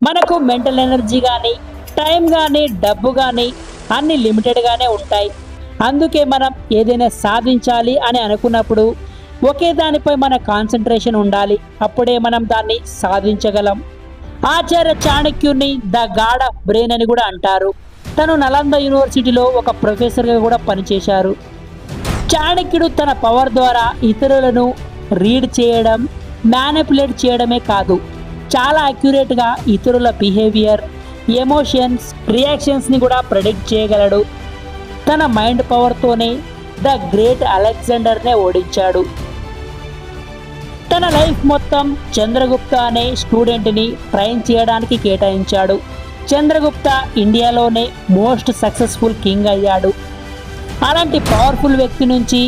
మనకు mental energy కానీ time కానీ డబ్బు కానీ అన్ని లిమిటెడ్గానే ఉంటాయి. అందుకే మనం ఏదైనా సాధించాలి అని అనుకున్నప్పుడు ఒకే దానిపై మన కాన్సన్ట్రేషన్ ఉండాలి. అప్పుడే మనం దాన్ని సాధించగలం. ఆచార్య చాణక్యుని ద గాడ్ ఆఫ్ బ్రెయిన్ అని కూడా అంటారు. తను నలంద యూనివర్సిటీలో ఒక ప్రొఫెసర్గా కూడా పనిచేశారు. చాణక్యుడు తన పవర్ ద్వారా ఇతరులను రీడ్ చేయడం, మ్యానిపులేట్ చేయడమే కాదు, చాలా అక్యురేట్గా ఇతరుల బిహేవియర్, ఎమోషన్స్, రియాక్షన్స్ని కూడా ప్రెడిక్ట్ చేయగలడు. తన మైండ్ పవర్తోనే ద గ్రేట్ అలెగ్జాండర్నే ఓడించాడు. తన లైఫ్ మొత్తం చంద్రగుప్త అనే స్టూడెంట్ని ట్రైన్ చేయడానికి కేటాయించాడు. చంద్రగుప్త ఇండియాలోనే మోస్ట్ సక్సెస్ఫుల్ కింగ్ అయ్యాడు. అలాంటి పవర్ఫుల్ వ్యక్తి నుంచి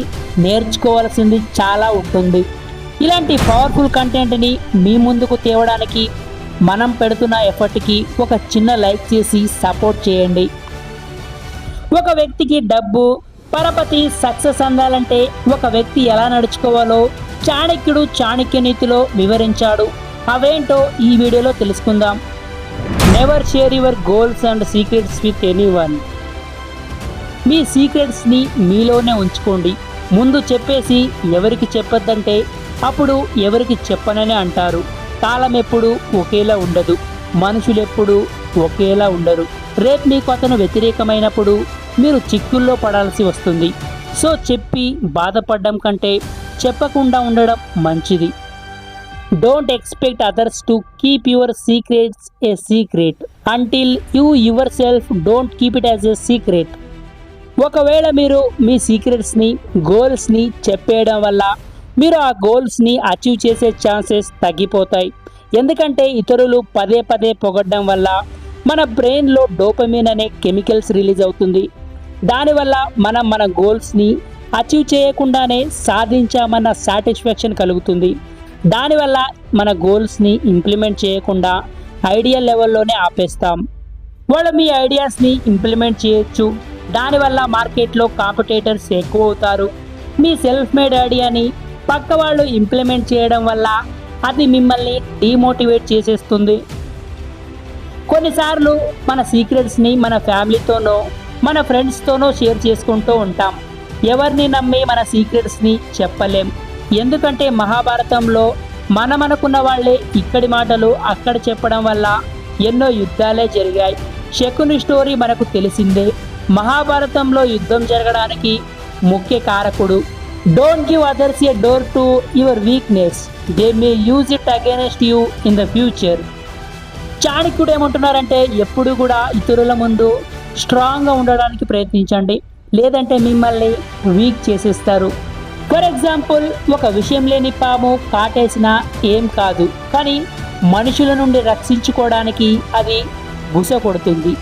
నేర్చుకోవాల్సింది చాలా ఉంటుంది. ఇలాంటి పవర్ఫుల్ కంటెంట్ని మీ ముందుకు తేవడానికి మనం పెడుతున్న ఎఫర్ట్కి ఒక చిన్న లైక్ చేసి సపోర్ట్ చేయండి. ఒక వ్యక్తికి డబ్బు, పరపతి, సక్సెస్ అందాలంటే ఒక వ్యక్తి ఎలా నడుచుకోవాలో చాణక్యుడు చాణక్య నీతిలో వివరించాడు. అవేంటో ఈ వీడియోలో తెలుసుకుందాం. Never share your goals and secrets with anyone. మీ సీక్రెట్స్ని మీలోనే ఉంచుకోండి. ముందు చెప్పేసి ఎవరికి చెప్పొద్దంటే అప్పుడు ఎవరికి చెప్పనని అంటారు. కాలం ఎప్పుడు ఒకేలా ఉండదు, మనుషులెప్పుడు ఒకేలా ఉండరు. రేపు మీకు అతను వ్యతిరేకమైనప్పుడు మీరు చిక్కుల్లో పడాల్సి వస్తుంది. సో చెప్పి బాధపడడం కంటే చెప్పకుండా ఉండడం మంచిది. Don't expect others to keep your secrets A secret until you your self don't keep it as a secret. ఒకవేళ మీరు మీ సీక్రెట్స్ని, గోల్స్ని చెప్పేయడం వల్ల మీరు ఆ గోల్స్ని అచీవ్ చేసే ఛాన్సెస్ తగ్గిపోతాయి. ఎందుకంటే ఇతరులు పదే పదే పొగడడం వల్ల మన బ్రెయిన్లో డోపమిన్ అనే కెమికల్స్ రిలీజ్ అవుతుంది. దానివల్ల మనం మన గోల్స్ని అచీవ్ చేయకుండానే సాధించామన్న సాటిస్ఫాక్షన్ కలుగుతుంది. దానివల్ల మన గోల్స్ని ఇంప్లిమెంట్ చేయకుండా ఐడియా లెవెల్లోనే ఆపేస్తాం. వాళ్ళు మీ ఐడియాస్ని ఇంప్లిమెంట్ చేయొచ్చు. దానివల్ల మార్కెట్లో కాంపిటేటర్స్ ఎక్కువ అవుతారు. మీ సెల్ఫ్ మేడ్ ఐడియాని పక్క వాళ్ళు ఇంప్లిమెంట్ చేయడం వల్ల అది మిమ్మల్ని డీమోటివేట్ చేసేస్తుంది. కొన్నిసార్లు మన సీక్రెట్స్ని మన ఫ్యామిలీతోనో మన ఫ్రెండ్స్తోనో షేర్ చేసుకుంటూ ఉంటాం. ఎవరిని నమ్మి మన సీక్రెట్స్ని చెప్పలేం. ఎందుకంటే మహాభారతంలో మనం అనుకున్న వాళ్ళే ఇక్కడి మాటలు అక్కడ చెప్పడం వల్ల ఎన్నో యుద్ధాలే జరిగాయి. శకుని స్టోరీ మనకు తెలిసిందే. మహాభారతంలో యుద్ధం జరగడానికి ముఖ్య కారకుడు. Don't give others a door to your weakness, they may use it against you in the future. చాణక్యుడు ఏమంటున్నారంటే ఎప్పుడు కూడా ఇతరుల ముందు స్ట్రాంగ్గా ఉండడానికి ప్రయత్నించండి, లేదంటే మిమ్మల్ని వీక్ చేసేస్తారు. ఫర్ ఎగ్జాంపుల్, ఒక విషయం లేని పాము కాటేసినా ఏం కాదు, కానీ మనుషుల నుండి రక్షించుకోవడానికి అది బుస కొడుతుంది,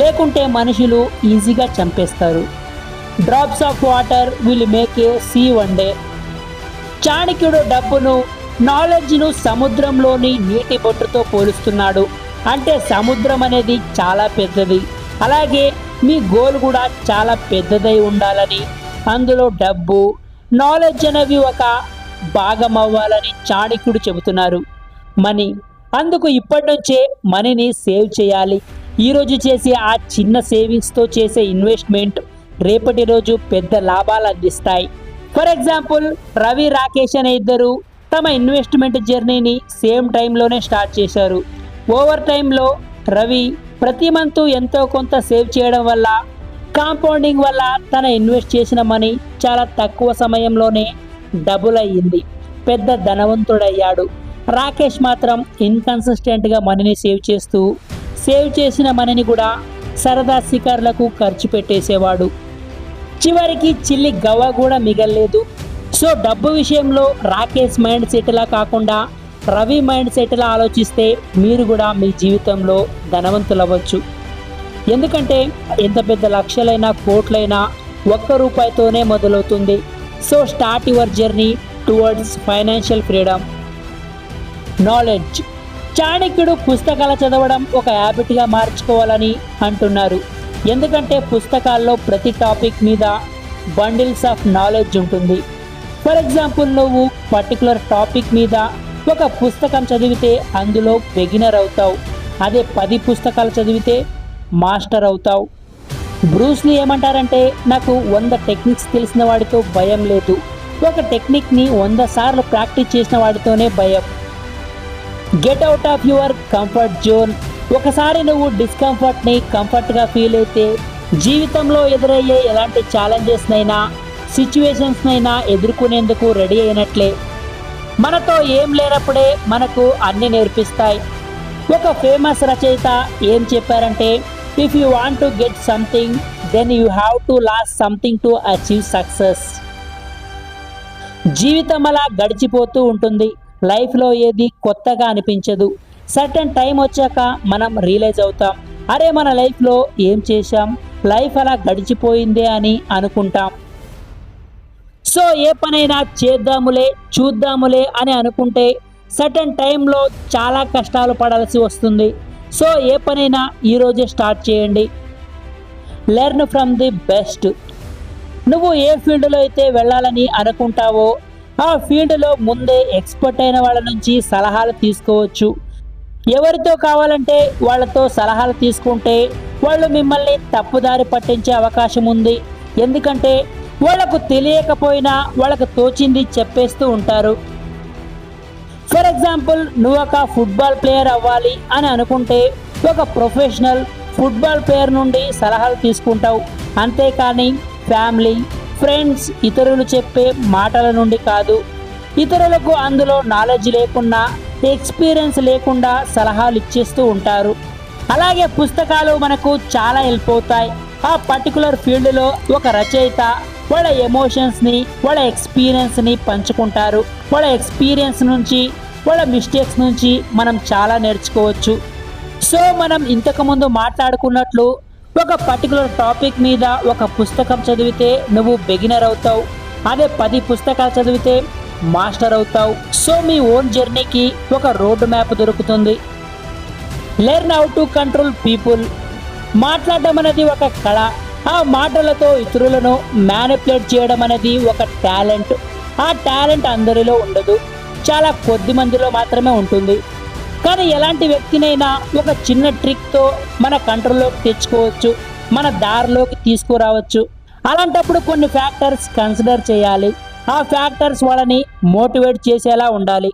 లేకుంటే మనుషులు ఈజీగా చంపేస్తారు. Drops of water will make A C one day. చాణక్యుడు డబ్బును, నాలెడ్జ్ను సముద్రంలోని నీటి బొట్టుతో పోలుస్తున్నాడు. అంటే సముద్రం అనేది చాలా పెద్దది, అలాగే మీ గోల్ కూడా చాలా పెద్దదై ఉండాలని, అందులో డబ్బు, నాలెడ్జ్ అనేవి ఒక భాగం అవ్వాలని చాణక్యుడు చెబుతున్నారు. మనీ, అందుకు ఇప్పటి నుంచే మనీని సేవ్ చేయాలి. ఈరోజు చేసే ఆ చిన్న సేవింగ్స్తో చేసే ఇన్వెస్ట్మెంట్ రేపటి రోజు పెద్ద లాభాలు అందిస్తాయి. ఫర్ ఎగ్జాంపుల్, రవి, రాకేష్ అనే ఇద్దరు తమ ఇన్వెస్ట్మెంట్ జర్నీని సేమ్ టైంలోనే స్టార్ట్ చేశారు. ఓవర్ టైంలో రవి ప్రతి మంత్ ఎంతో కొంత సేవ్ చేయడం వల్ల, కాంపౌండింగ్ వల్ల తన ఇన్వెస్ట్ చేసిన మనీ చాలా తక్కువ సమయంలోనే డబుల్ అయ్యింది, పెద్ద ధనవంతుడయ్యాడు. రాకేష్ మాత్రం ఇన్కన్సిస్టెంట్గా మనీని సేవ్ చేసిన మనీని కూడా సరదా శిఖర్లకు ఖర్చు పెట్టేసేవాడు. చివరికి చిల్లి గవ్వ కూడా మిగల్లేదు. సో డబ్బు విషయంలో రాకేష్ మైండ్ సెట్లా కాకుండా రవి మైండ్ సెట్లా ఆలోచిస్తే మీరు కూడా మీ జీవితంలో ధనవంతులవ్వచ్చు. ఎందుకంటే ఎంత పెద్ద లక్షలైనా కోట్లైనా ఒక్క రూపాయితోనే మొదలవుతుంది. So start your journey towards financial freedom. Knowledge, చాణక్యుడు పుస్తకాలు చదవడం ఒక హ్యాబిట్గా మార్చుకోవాలని అంటున్నారు. ఎందుకంటే పుస్తకాల్లో ప్రతి టాపిక్ మీద బండిల్స్ ఆఫ్ నాలెడ్జ్ ఉంటుంది. ఫర్ ఎగ్జాంపుల్, నువ్వు పర్టికులర్ టాపిక్ మీద ఒక పుస్తకం చదివితే అందులో బిగినర్ అవుతావు. అదే 10 పుస్తకాలు చదివితే మాస్టర్ అవుతావు. బ్రూస్లీ ఏమంటారంటే, నాకు 100 టెక్నిక్స్ తెలిసిన వాడితో భయం లేదు, ఒక టెక్నిక్ని 100 సార్లు ప్రాక్టీస్ చేసిన వాడితోనే భయం. Get out of your comfort zone. ఒకసారి నువ్వు డిస్కంఫర్ట్ని కంఫర్ట్గా ఫీల్ అయితే జీవితంలో ఎదురయ్యే ఎలాంటి ఛాలెంజెస్నైనా సిచ్యువేషన్స్నైనా ఎదుర్కొనేందుకు రెడీ అయినట్లే. మనతో ఏం లేనప్పుడే మనకు అన్ని నేర్పిస్తాయి. ఒక ఫేమస్ రచయిత ఏం చెప్పారంటే, if you want to get something then you have to lose something to achieve success. జీవితం అలా గడిచిపోతూ ఉంటుంది. లైఫ్లో ఏది కొత్తగా అనిపించదు. సర్టన్ టైం వచ్చాక మనం రియలైజ్ అవుతాం, అరే మన లైఫ్లో ఏం చేశాం, లైఫ్ అలా గడిచిపోయిందే అని అనుకుంటాం. సో ఏ పనైనా చేద్దాములే చూద్దాములే అని అనుకుంటే సర్టన్ టైంలో చాలా కష్టాలు పడాల్సి వస్తుంది. సో ఏ పనైనా ఈరోజే స్టార్ట్ చేయండి. Learn from the best. నువ్వు ఏ ఫీల్డ్లో అయితే వెళ్ళాలని అనుకుంటావో ఆ ఫీల్డ్లో ముందే ఎక్స్పర్ట్ అయిన వాళ్ళ నుంచి సలహాలు తీసుకోవచ్చు. ఎవరితో కావాలంటే వాళ్ళతో సలహాలు తీసుకుంటే వాళ్ళు మిమ్మల్ని తప్పుదారి పట్టించే అవకాశం ఉంది. ఎందుకంటే వాళ్ళకు తెలియకపోయినా వాళ్ళకు తోచింది చెప్పేస్తూ ఉంటారు. ఫర్ ఎగ్జాంపుల్, నువ్వు ఒక ఫుట్బాల్ ప్లేయర్ అవ్వాలి అని అనుకుంటే ఒక ప్రొఫెషనల్ ఫుట్బాల్ ప్లేయర్ నుండి సలహాలు తీసుకుంటావు, అంతేకాని ఫ్యామిలీ, ఫ్రెండ్స్, ఇతరులు చెప్పే మాటల నుండి కాదు. ఇతరులకు అందులో నాలెడ్జ్ లేకున్నా ఎక్స్పీరియన్స్ లేకుండా సలహాలు ఇచ్చేస్తూ ఉంటారు. అలాగే పుస్తకాలు మనకు చాలా హెల్ప్ అవుతాయి. ఆ పర్టికులర్ ఫీల్డ్లో ఒక రచయిత వాళ్ళ ఎమోషన్స్ని, వాళ్ళ ఎక్స్పీరియన్స్ని పంచుకుంటారు. వాళ్ళ ఎక్స్పీరియన్స్ నుంచి, వాళ్ళ మిస్టేక్స్ నుంచి మనం చాలా నేర్చుకోవచ్చు. సో మనం ఇంతకుముందు మాట్లాడుకున్నట్లు ఒక పర్టికులర్ టాపిక్ మీద ఒక పుస్తకం చదివితే నువ్వు బిగినర్ అవుతావు, అదే 10 పుస్తకాలు చదివితే మాస్టర్ అవుతావు. సో మీ ఓన్ జర్నీకి ఒక రోడ్ మ్యాప్ దొరుకుతుంది. Learn how to control people. మాట్లాడడం అనేది ఒక కళ. ఆ మాటలతో ఇతరులను మ్యానిపులేట్ చేయడం అనేది ఒక టాలెంట్. ఆ టాలెంట్ అందరిలో ఉండదు, చాలా కొద్ది మందిలో మాత్రమే ఉంటుంది. కానీ ఎలాంటి వ్యక్తినైనా ఒక చిన్న ట్రిక్తో మన కంట్రోల్లోకి తెచ్చుకోవచ్చు, మన దారిలోకి తీసుకురావచ్చు. అలాంటప్పుడు కొన్ని ఫ్యాక్టర్స్ కన్సిడర్ చేయాలి. ఆ ఫ్యాక్టర్స్ వాళ్ళని మోటివేట్ చేసేలా ఉండాలి.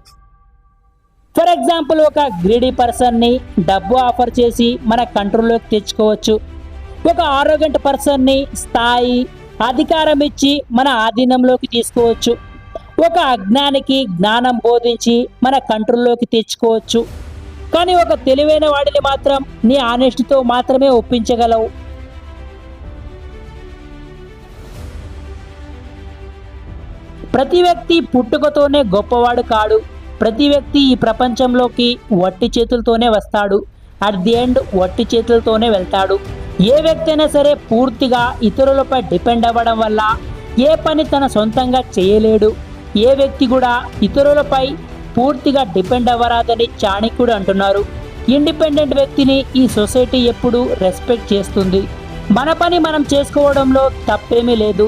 ఫర్ ఎగ్జాంపుల్, ఒక గ్రీడీ పర్సన్ని డబ్బు ఆఫర్ చేసి మన కంట్రోల్లోకి తెచ్చుకోవచ్చు. ఒక ఆరోగెంట్ పర్సన్ని స్థాయి, అధికారం ఇచ్చి మన ఆధీనంలోకి తీసుకోవచ్చు. ఒక అజ్ఞానికి జ్ఞానం బోధించి మన కంట్రోల్లోకి తెచ్చుకోవచ్చు. కానీ ఒక తెలివైన వాడిని మాత్రం నీ ఆనెస్టీతో మాత్రమే ఒప్పించగలవు. ప్రతి వ్యక్తి పుట్టుకతోనే గొప్పవాడు కాడు. ప్రతి వ్యక్తి ఈ ప్రపంచంలోకి వట్టి చేతులతోనే వస్తాడు. అట్ ది ఎండ్ వట్టి చేతులతోనే వెళ్తాడు. ఏ వ్యక్తి అయినా సరే పూర్తిగా ఇతరులపై డిపెండ్ అవ్వడం వల్ల ఏ పని తన సొంతంగా చేయలేడు. ఏ వ్యక్తి కూడా ఇతరులపై పూర్తిగా డిపెండ్ అవ్వరాదని చాణక్యుడు అంటున్నారు. ఇండిపెండెంట్ వ్యక్తిని ఈ సొసైటీ ఎప్పుడూ రెస్పెక్ట్ చేస్తుంది. మన పని మనం చేసుకోవడంలో తప్పేమీ లేదు.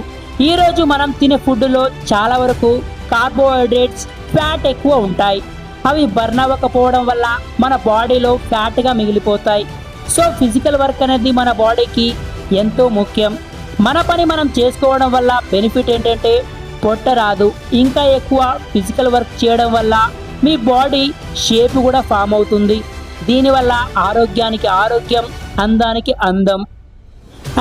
ఈరోజు మనం తినే ఫుడ్లో చాలా వరకు కార్బోహైడ్రేట్స్, ఫ్యాట్ ఎక్కువ ఉంటాయి. అవి బర్న్ అవ్వకపోవడం వల్ల మన బాడీలో ఫ్యాట్గా మిగిలిపోతాయి. సో ఫిజికల్ వర్క్ అనేది మన బాడీకి ఎంతో ముఖ్యం. మన పని మనం చేసుకోవడం వల్ల బెనిఫిట్ ఏంటంటే పొట్ట రాదు. ఇంకా ఎక్కువ ఫిజికల్ వర్క్ చేయడం వల్ల మీ బాడీ షేప్ కూడా ఫామ్ అవుతుంది. దీనివల్ల ఆరోగ్యానికి ఆరోగ్యం, అందానికి అందం.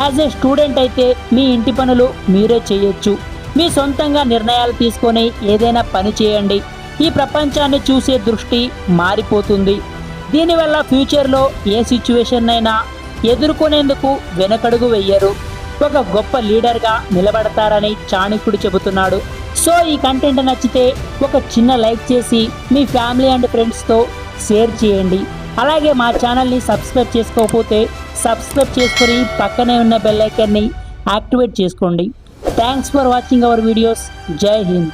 యాజ్ ఏ స్టూడెంట్ అయితే మీ ఇంటి పనులు మీరే చేయొచ్చు. మీ సొంతంగా నిర్ణయాలు తీసుకొని ఏదైనా పని చేయండి. ఈ ప్రపంచాన్ని చూసే దృష్టి మారిపోతుంది. దీనివల్ల ఫ్యూచర్లో ఏ సిచ్యువేషన్ అయినా ఎదుర్కొనేందుకు వెనకడుగు వెయ్యరు. ఒక గొప్ప లీడర్గా నిలబడతారని చాణక్యుడు చెబుతున్నాడు. సో ఈ కంటెంట్ నచ్చితే ఒక చిన్న లైక్ చేసి మీ ఫ్యామిలీ అండ్ ఫ్రెండ్స్తో షేర్ చేయండి. అలాగే మా ఛానల్ని సబ్స్క్రైబ్ చేసుకోకపోతే సబ్స్క్రైబ్ చేసుకొని పక్కనే ఉన్న బెల్ ఐకాన్ని యాక్టివేట్ చేసుకోండి. Thanks for watching our videos. జై హింద్.